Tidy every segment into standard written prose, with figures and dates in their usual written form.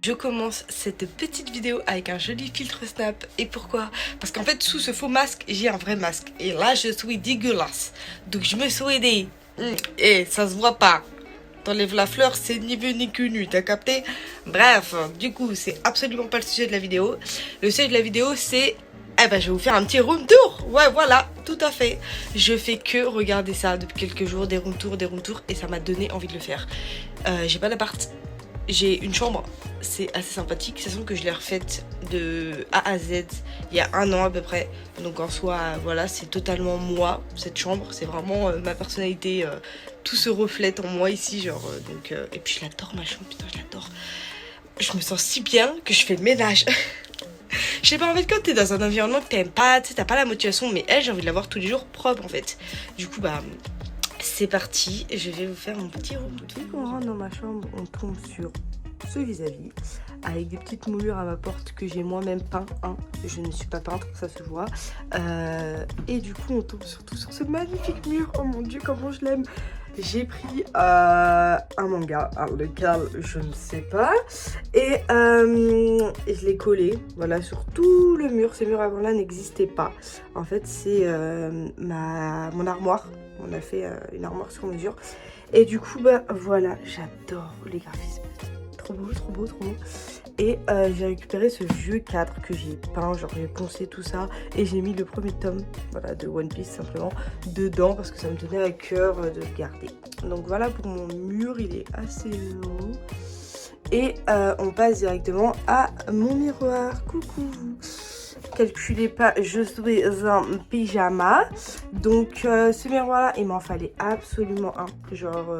je commence cette petite vidéo avec un joli filtre Snap. Et pourquoi? Parce qu'en fait, sous ce faux masque, j'ai un vrai masque. Et là, je suis dégueulasse. Donc, je me suis aidée. Et ça se voit pas. T'enlèves la fleur, c'est ni vu ni connu, t'as capté? Bref, du coup, c'est absolument pas le sujet de la vidéo. Le sujet de la vidéo, c'est... je vais vous faire un petit room tour. Ouais, voilà, tout à fait. Je fais que regarder ça depuis quelques jours, des room tours, et ça m'a donné envie de le faire. J'ai pas d'appart, j'ai une chambre, c'est assez sympathique. Ça semble que je l'ai refaite de A à Z il y a 1 an à peu près. Donc en soi, voilà, c'est totalement moi, cette chambre. C'est vraiment ma personnalité. Tout se reflète en moi ici, genre. Et puis je l'adore ma chambre, putain, je l'adore. Je me sens si bien que je fais le ménage. Je sais pas, en fait, quand t'es dans un environnement que t'aimes pas, tu sais, t'as pas la motivation, mais elle, j'ai envie de la voir tous les jours propre, en fait. Du coup, c'est parti, je vais vous faire mon petit room. Dès qu'on rentre dans ma chambre, on tombe sur ce vis-à-vis, avec des petites moulures à ma porte que j'ai moi-même peint, hein. Je ne suis pas peintre, ça se voit. Et du coup, on tombe surtout sur ce magnifique mur. Oh mon dieu, comment je l'aime. J'ai pris un manga, lequel je ne sais pas, et je l'ai collé, voilà, sur tout le mur. Ce mur avant là n'existait pas. En fait, c'est mon armoire. On a fait une armoire sur mesure. Et du coup, voilà, j'adore les graphismes. Trop beau, trop beau, trop beau. Et j'ai récupéré ce vieux cadre que j'ai peint, genre j'ai poncé tout ça. Et j'ai mis le premier tome, voilà, de One Piece simplement, dedans parce que ça me tenait à cœur de le garder. Donc voilà pour mon mur, il est assez long. Et on passe directement à mon miroir. Coucou. Calculez pas, je suis en pyjama. Donc ce miroir là, il m'en fallait absolument un. Genre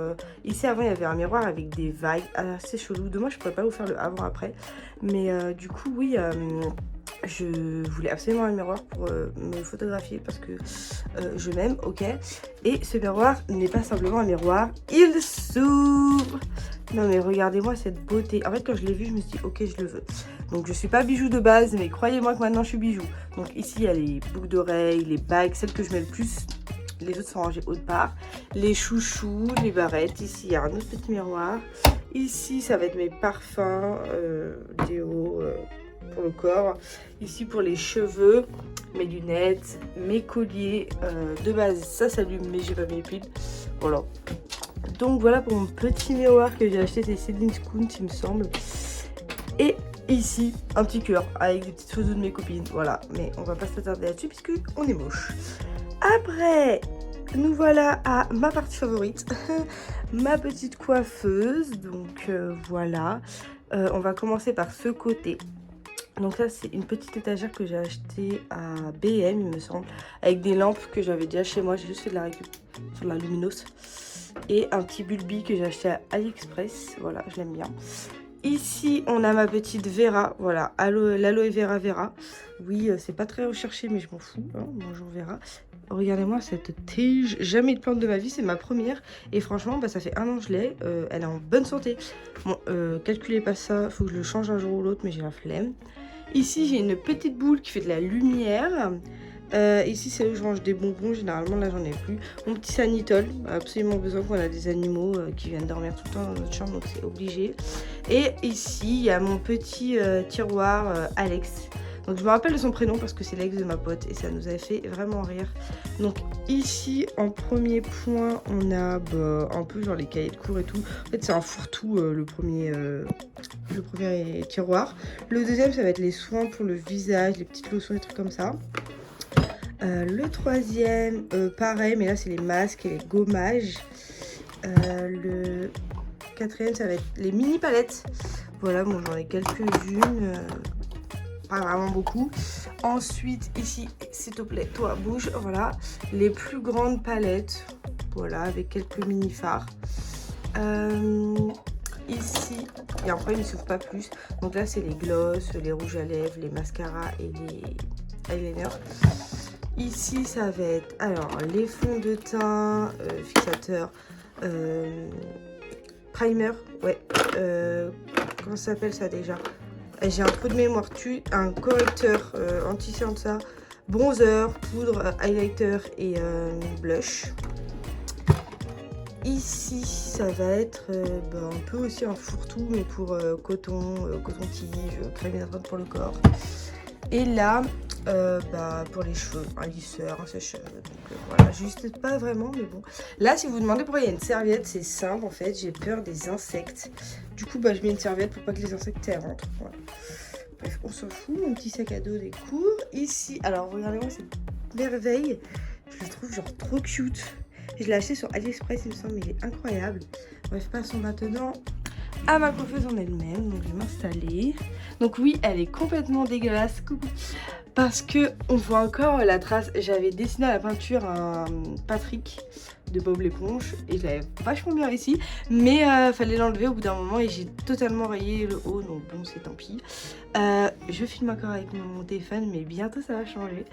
ici avant il y avait un miroir avec des vagues assez chelou. Dommage je pourrais pas vous faire le avant après. Mais du coup oui, je voulais absolument un miroir pour me photographier parce que je m'aime, ok. Et ce miroir n'est pas simplement un miroir, il s'ouvre. Non mais regardez-moi cette beauté. En fait quand je l'ai vu je me suis dit ok je le veux. Donc je suis pas bijou de base mais croyez-moi que maintenant je suis bijou. Donc ici il y a les boucles d'oreilles, les bagues, celles que je mets le plus. Les autres sont rangées autre part. Les chouchous, les barrettes. Ici il y a un autre petit miroir. Ici ça va être mes parfums, déo pour le corps. Ici pour les cheveux, mes lunettes, mes colliers. De base ça s'allume mais j'ai pas mis les piles. Voilà. Donc voilà pour mon petit miroir que j'ai acheté, c'est Céline Scout il me semble. Et ici un petit cœur avec des petites photos de mes copines. Voilà, mais on va pas s'attarder là-dessus puisque on est moche. Après, nous voilà à ma partie favorite, ma petite coiffeuse. Donc voilà, on va commencer par ce côté. Donc là c'est une petite étagère que j'ai achetée à BM il me semble, avec des lampes que j'avais déjà chez moi, j'ai juste fait de la récup sur la Luminos. Et un petit bulbi que j'ai acheté à AliExpress, voilà je l'aime bien. Ici on a ma petite Vera, voilà, l'aloe vera Vera. Oui c'est pas très recherché mais je m'en fous, hein. Bonjour Vera. Regardez-moi cette tige, jamais de plante de ma vie, c'est ma première. Et franchement ça fait 1 an que je l'ai, elle est en bonne santé. Bon calculez pas ça, faut que je le change un jour ou l'autre mais j'ai la flemme. Ici j'ai une petite boule qui fait de la lumière. Ici c'est où je range des bonbons, généralement là j'en ai plus. Mon petit sanitol, absolument besoin qu'on a des animaux qui viennent dormir tout le temps dans notre chambre donc c'est obligé. Et ici il y a mon petit tiroir Alex. Donc je me rappelle de son prénom parce que c'est l'ex de ma pote et ça nous avait fait vraiment rire. Donc ici en premier point on a un peu genre les cahiers de cours et tout. En fait c'est un fourre-tout le premier tiroir. Le deuxième ça va être les soins pour le visage, les petites lotions et trucs comme ça. Le troisième, pareil, mais là c'est les masques et les gommages. Le quatrième, ça va être les mini palettes. Voilà, bon, j'en ai quelques-unes, pas vraiment beaucoup. Ensuite, ici, s'il te plaît, toi, bouge. Voilà, les plus grandes palettes. Voilà, avec quelques mini fards. Ici, et après, il ne s'ouvre pas plus. Donc là, c'est les gloss, les rouges à lèvres, les mascaras et les eyeliners. Ici, ça va être alors les fonds de teint, fixateur, primer, ouais, comment ça s'appelle ça déjà? J'ai un peu de mémoire dessus, un correcteur anti-cerne, ça, bronzer, poudre, highlighter et blush. ici, ça va être un peu aussi un fourre-tout, mais pour coton-tige, crème hydratante pour le corps. Et là, pour les cheveux, un lisseur, un sèche-cheveux. Donc voilà, juste pas vraiment, mais bon. Là, si vous vous demandez pourquoi il y a une serviette, c'est simple en fait, j'ai peur des insectes. Du coup, je mets une serviette pour pas que les insectes rentrent. Voilà. Bref, on s'en fout, mon petit sac à dos des cours. Ici, alors regardez-moi cette merveille, je le trouve genre trop cute. Je l'ai acheté sur AliExpress, il me semble, mais il est incroyable. Bref, passons maintenant à ma coiffeuse en elle-même. Donc je vais m'installer. Donc oui, elle est complètement dégueulasse. Coucou. Parce que on voit encore la trace. J'avais dessiné à la peinture un Patrick de Bob l'éponge et je l'avais vachement bien réussi. Mais fallait l'enlever au bout d'un moment et j'ai totalement rayé le haut. Donc bon, c'est tant pis. Je filme encore avec mon téléphone, mais bientôt ça va changer.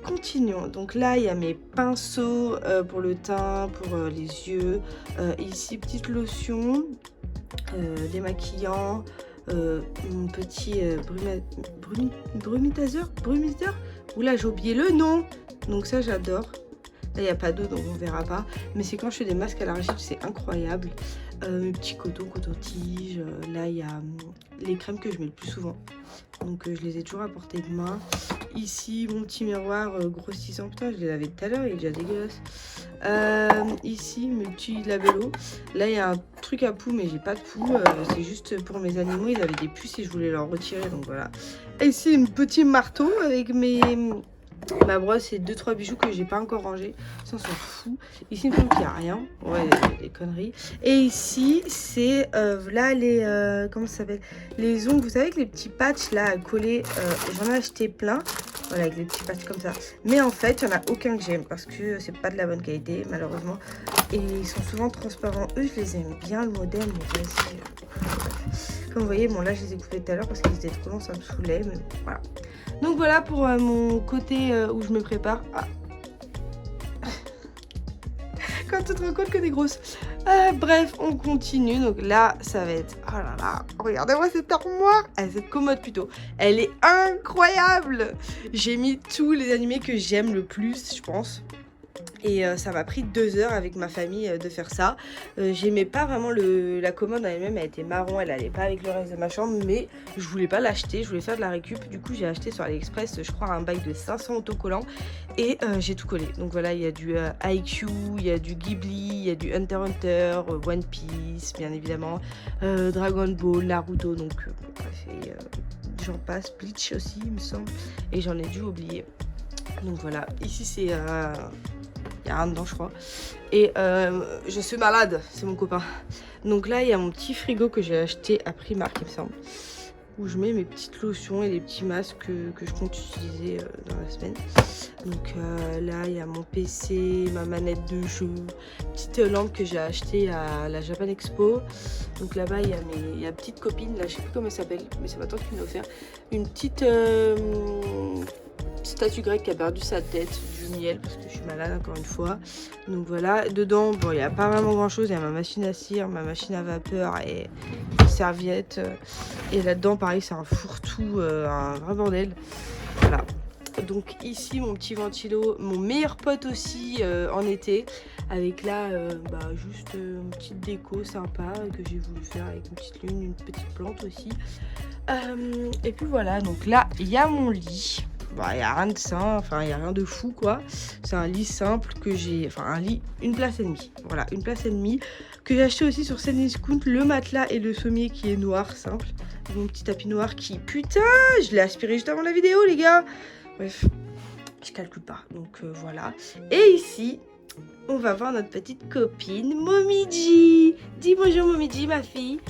Continuons. Donc là, il y a mes pinceaux pour le teint, pour les yeux. Ici, petite lotion, démaquillant, mon petit brumitiseur. Oula, j'ai oublié le nom. Donc ça, j'adore. Là, il n'y a pas d'eau, donc on verra pas. Mais c'est quand je fais des masques à l'argile, c'est incroyable. Mes petits coton-tige. Là, il y a les crèmes que je mets le plus souvent. Donc je les ai toujours à portée de main. Ici, mon petit miroir grossissant. Putain, je l'ai lavé tout à l'heure, il est déjà dégueulasse. Ici, mes petits labellos. Là, il y a un truc à poux, mais j'ai pas de poux. C'est juste pour mes animaux. Ils avaient des puces et je voulais leur retirer, donc voilà. Et ici, un petit marteau avec ma brosse et 2-3 bijoux que j'ai pas encore rangés. Ça, on s'en fout. Ici, il me semble qu'il n'y a rien. Ouais, des conneries. Et ici, c'est là les... comment ça s'appelle? Les ongles. Vous savez que les petits patchs là à coller, j'en ai acheté plein. Voilà, avec des petits patchs comme ça. Mais en fait, il n'y en a aucun que j'aime parce que c'est pas de la bonne qualité, malheureusement. Et ils sont souvent transparents. Eux, je les aime bien, le modèle, mais vas-y. Comme vous voyez, bon là, je les ai coupés tout à l'heure parce qu'ils étaient trop longs, ça me saoulait. Mais voilà. Donc voilà pour mon côté où je me prépare. Ah. Quand tu te rends compte que t'es grosse. Bref, on continue. Donc là, ça va être... Oh là là, regardez-moi cette armoire. Cette commode plutôt. Elle est incroyable. J'ai mis tous les animés que j'aime le plus, je pense. Et ça m'a pris 2 heures avec ma famille de faire ça. J'aimais pas vraiment la commode en elle-même, elle était marron, elle allait pas avec le reste de ma chambre, mais je voulais pas l'acheter, je voulais faire de la récup. Du coup, j'ai acheté sur AliExpress, je crois, un bail de 500 autocollants et j'ai tout collé. Donc voilà, il y a du IQ, il y a du Ghibli, il y a du Hunter x Hunter, One Piece, bien évidemment, Dragon Ball, Naruto, donc bref, et j'en passe, Bleach aussi, il me semble, et j'en ai dû oublier. Donc voilà, ici c'est... il n'y a rien dedans, je crois. Et je suis malade, c'est mon copain. Donc là, il y a mon petit frigo que j'ai acheté à Primark, il me semble. Où je mets mes petites lotions et les petits masques que je compte utiliser dans la semaine. Donc là, il y a mon PC, ma manette de jeu, petite lampe que j'ai achetée à la Japan Expo. Donc là-bas, il y a une petite copine, là, je sais plus comment elle s'appelle, mais c'est ma tante qui m'a offert. Une petite... statue grecque qui a perdu sa tête, du miel parce que je suis malade encore une fois. Donc voilà, dedans, bon, il n'y a pas vraiment grand chose. Il y a ma machine à cire, ma machine à vapeur et une serviette. Et là-dedans, pareil, c'est un fourre-tout, un vrai bordel. Voilà. Donc ici, mon petit ventilo, mon meilleur pote aussi en été. Avec là, juste une petite déco sympa que j'ai voulu faire avec une petite lune, une petite plante aussi. Et puis voilà, donc là, il y a mon lit. Il n'y a rien de ça, enfin il n'y a rien de fou quoi. C'est un lit simple que j'ai, enfin un lit, une place et demie. Voilà, une place et demie que j'ai acheté aussi sur Discount. Le matelas et le sommier qui est noir, simple. Mon petit tapis noir qui, putain, je l'ai aspiré juste avant la vidéo les gars. Bref, je calcule pas, donc voilà. Et ici, on va voir notre petite copine Momiji. Dis bonjour Momiji ma fille.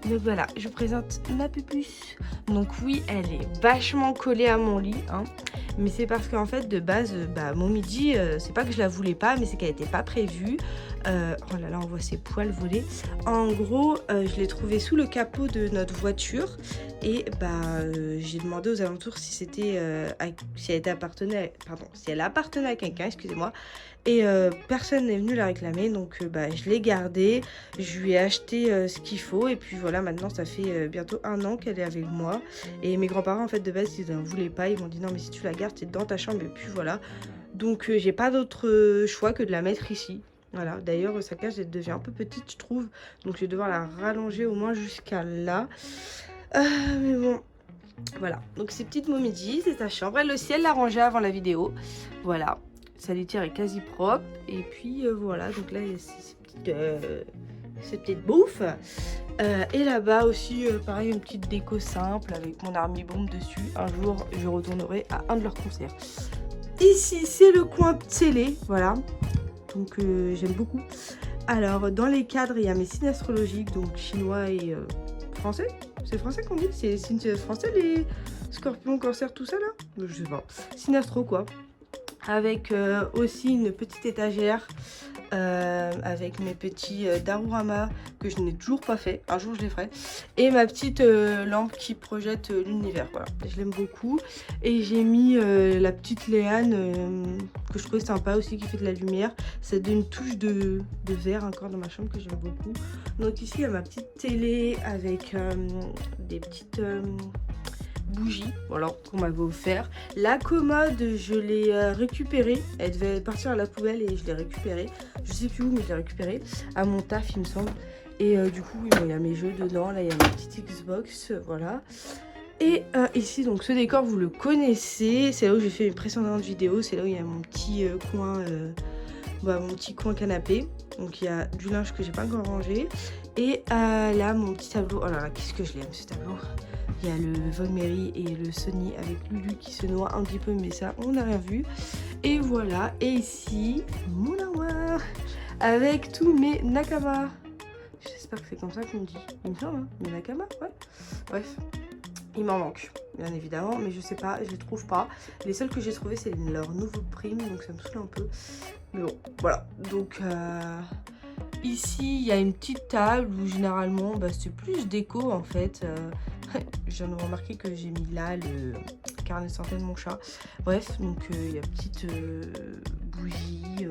Donc voilà, je vous présente ma pupuce. Donc oui, elle est vachement collée à mon lit, hein. Mais c'est parce qu'en fait, de base, mon midi, c'est pas que je la voulais pas, mais c'est qu'elle était pas prévue. Oh là là, on voit ses poils voler. En gros, je l'ai trouvée sous le capot de notre voiture. Et j'ai demandé aux alentours si c'était si elle appartenait à quelqu'un, excusez-moi. Et personne n'est venu la réclamer, donc je l'ai gardée, je lui ai acheté ce qu'il faut, et puis voilà, maintenant ça fait bientôt 1 an qu'elle est avec moi. Et mes grands-parents, en fait, de base, ils n'en voulaient pas, ils m'ont dit non, mais si tu la gardes, c'est dans ta chambre, et puis voilà. Donc j'ai pas d'autre choix que de la mettre ici. Voilà, d'ailleurs sa cage elle devient un peu petite je trouve. Donc je vais devoir la rallonger au moins jusqu'à là. Mais bon, voilà. Donc ces petites momies, c'est sa chambre. Elle aussi, elle l'a rangée avant la vidéo. Voilà, sa litière est quasi propre. Et puis voilà, donc là il y a ces petites bouffes. Et là-bas aussi, pareil, une petite déco simple avec mon army bombe dessus. Un jour, je retournerai à un de leurs concerts. Ici, c'est le coin télé, voilà. Donc j'aime beaucoup. Alors dans les cadres il y a mes signes astrologiques, donc chinois et français. C'est français qu'on dit? C'est signes français les scorpions, cancer, tout ça là? Je sais pas. Signes astro quoi. Avec aussi une petite étagère avec mes petits Darurama que je n'ai toujours pas fait, un jour je les ferai, et ma petite lampe qui projette l'univers, voilà, je l'aime beaucoup. Et j'ai mis la petite Léane que je trouvais sympa aussi, qui fait de la lumière, ça donne une touche de vert encore dans ma chambre que j'aime beaucoup. Donc ici il y a ma petite télé avec des petites bougies, voilà, qu'on m'avait offert. La commode, je l'ai récupérée, elle devait partir à la poubelle et je l'ai récupérée. Je sais plus où, mais je l'ai récupérée à mon taf, il me semble. Et du coup, bon, il y a mes jeux dedans, là il y a ma petite Xbox, voilà. Et ici, donc ce décor, vous le connaissez, c'est là où j'ai fait mes précédentes vidéos, c'est là où il y a mon petit coin, mon petit coin canapé. Donc il y a du linge que j'ai pas encore rangé. Et là, mon petit tableau, oh là là, qu'est-ce que je l'aime ce tableau. Il y a le Vogue Mary et le Sony avec Lulu qui se noie un petit peu, mais ça, on n'a rien vu. Et voilà, et ici, mon armoire avec tous mes Nakama. J'espère que c'est comme ça qu'on dit. Il me semble, hein, mes Nakama, ouais. Bref, il m'en manque, bien évidemment, mais je sais pas, je les trouve pas. Les seuls que j'ai trouvés, c'est leur nouveau prime, donc ça me saoule un peu. Mais bon, voilà, donc... Ici, il y a une petite table où généralement, c'est plus déco en fait. Je viens de remarquer que j'ai mis là le carnet de santé de mon chat. Bref, donc il y a petite bougie.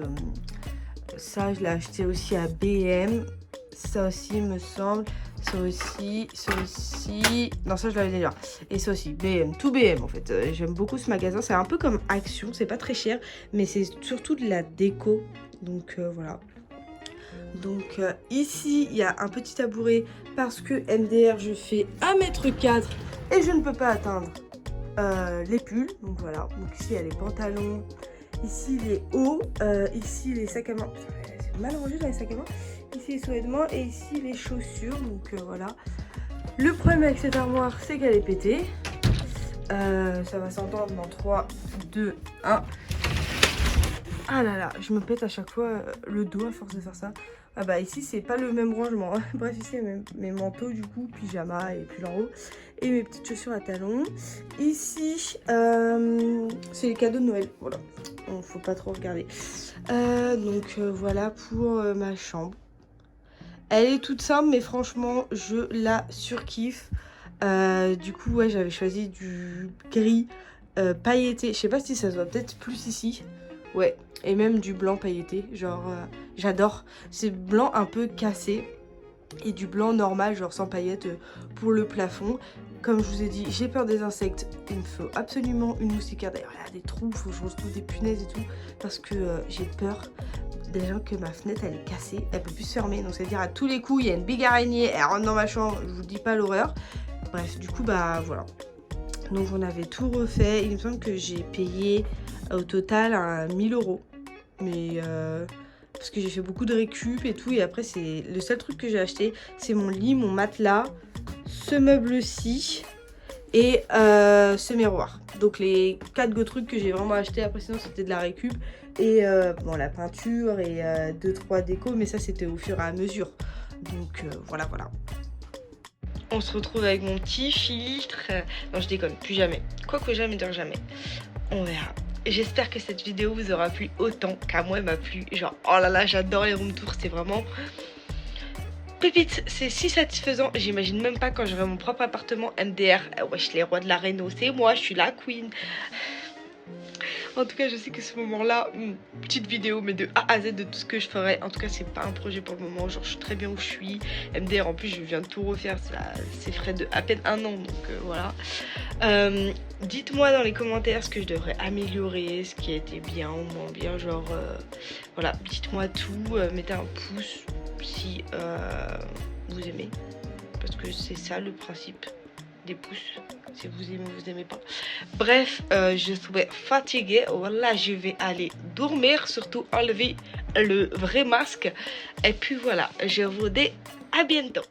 Ça, je l'ai acheté aussi à BM. Ça aussi, me semble. Ça aussi, ça aussi. Non, ça, je l'avais déjà. Et ça aussi, BM. Tout BM en fait. J'aime beaucoup ce magasin. C'est un peu comme Action. C'est pas très cher, mais c'est surtout de la déco. Donc voilà. Donc ici il y a un petit tabouret parce que MDR je fais 1,4 m et je ne peux pas atteindre les pulls. Donc voilà, donc ici il y a les pantalons, ici les hauts, ici les sacs à main, c'est mal rangé dans les sacs à main, ici les sous-vêtements et ici les chaussures. Donc voilà, le problème avec cette armoire c'est qu'elle est pétée. Ça va s'entendre dans 3, 2, 1. Ah là là, je me pète à chaque fois le dos à force de faire ça. Ah bah ici c'est pas le même rangement. Bref, ici il y a mes manteaux du coup, pyjama et pull en haut. Et mes petites chaussures à talons. Ici, c'est les cadeaux de Noël. Voilà, donc faut pas trop regarder. Donc voilà pour ma chambre. Elle est toute simple mais franchement je la surkiffe. Du coup ouais, j'avais choisi du gris pailleté. Je sais pas si ça se voit peut-être plus ici. Ouais, et même du blanc pailleté, genre j'adore. C'est blanc un peu cassé et du blanc normal, genre sans paillettes pour le plafond. Comme je vous ai dit, j'ai peur des insectes, il me faut absolument une moustiquaire. D'ailleurs, il y a des trous, il faut que je retrouve des punaises et tout, parce que j'ai peur déjà que ma fenêtre elle est cassée, elle peut plus se fermer. Donc c'est à dire à tous les coups, il y a une big araignée, elle rentre dans ma chambre, je vous dis pas l'horreur. Bref, du coup, bah voilà. Donc on avait tout refait, il me semble que j'ai payé au total à 1000 €. Mais parce que j'ai fait beaucoup de récup et tout. Et après, c'est le seul truc que j'ai acheté, c'est mon lit, mon matelas, ce meuble-ci et ce miroir. Donc les 4 trucs que j'ai vraiment acheté. Après, sinon, c'était de la récup. Et bon, la peinture et 2-3 décos. Mais ça, c'était au fur et à mesure. Donc voilà, voilà. On se retrouve avec mon petit filtre. Non, je déconne, plus jamais. Quoique jamais dire jamais. On verra. J'espère que cette vidéo vous aura plu autant qu'à moi elle m'a plu. Genre, oh là là, j'adore les room tours. C'est vraiment... pépite, c'est si satisfaisant. J'imagine même pas quand j'aurai mon propre appartement MDR. Wesh, les rois de la réno, c'est moi, je suis la queen. En tout cas, je sais que ce moment-là, petite vidéo, mais de A à Z de tout ce que je ferai. En tout cas, c'est pas un projet pour le moment. Genre, je suis très bien où je suis. MDR, en plus, je viens de tout refaire. C'est frais de à peine un an, donc voilà. Dites-moi dans les commentaires ce que je devrais améliorer, ce qui a été bien ou moins bien. Genre, voilà, dites-moi tout. Mettez un pouce si vous aimez. Parce que c'est ça le principe des pouces. Si vous aimez, vous aimez pas. Bref, je suis fatiguée. Voilà, je vais aller dormir. Surtout enlever le vrai masque. Et puis voilà, je vous dis à bientôt.